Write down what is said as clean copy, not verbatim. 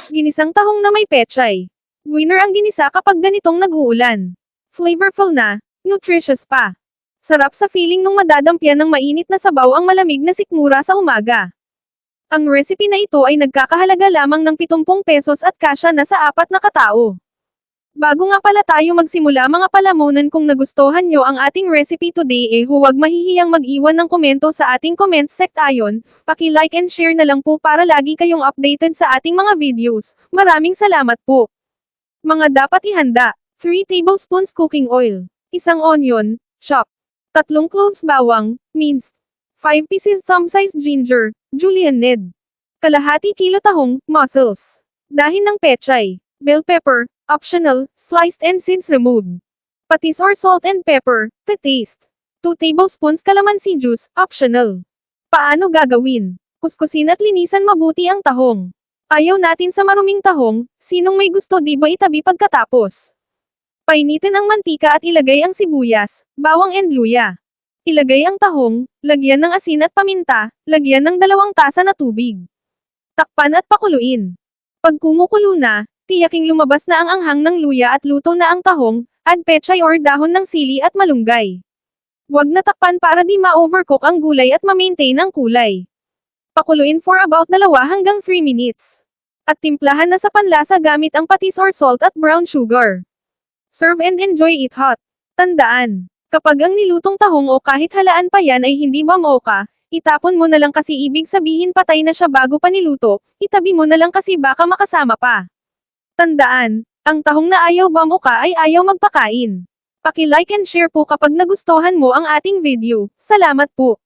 Ginisang tahong na may pechay. Winner ang ginisa kapag ganitong nag-uulan. Flavorful na, nutritious pa. Sarap sa feeling nung madadampyan ng mainit na sabaw ang malamig na sikmura sa umaga. Ang recipe na ito ay nagkakahalaga lamang ng 70 pesos at kasya na sa 4 na katao. Bago nga pala tayo magsimula mga palamunan, kung nagustuhan nyo ang ating recipe today huwag mahihiyang mag-iwan ng komento sa ating comment section, paki-like and share na lang po para lagi kayong updated sa ating mga videos. Maraming salamat po. Mga dapat ihanda: 3 tablespoons cooking oil, 1 onion, chopped, 3 cloves bawang, minced, 5 pieces thumb-sized ginger, julienned, kalahati kilo tahong, mussels, dahin ng pechay, bell pepper, optional, sliced and seeds removed, patis or salt and pepper, to taste, 2 tablespoons calamansi juice, optional. Paano gagawin? Kuskusin at linisan mabuti ang tahong. Ayaw natin sa maruming tahong, sinong may gusto di ba itabi pagkatapos? Painitin ang mantika at ilagay ang sibuyas, bawang and luya. Ilagay ang tahong, lagyan ng asin at paminta, lagyan ng 2 tasa na tubig. Takpan at pakuluin. Pag kumukulo na, tiyaking lumabas na ang anghang ng luya at luto na ang tahong, add pechay or dahon ng sili at malunggay. Huwag na takpan para di ma-overcook ang gulay at ma-maintain ang kulay. Pakuluin for about 2 hanggang 3 minutes. At timplahan na sa panlasa gamit ang patis or salt at brown sugar. Serve and enjoy it hot. Tandaan, kapag ang nilutong tahong o kahit halaan pa yan ay hindi mamoka, itapon mo na lang kasi ibig sabihin patay na siya bago pa niluto, itabi mo na lang kasi baka makasama pa. Tandaan, ang tahong na ayaw mamoka ay ayaw magpakain. Paki-like and share po kapag nagustuhan mo ang ating video. Salamat po.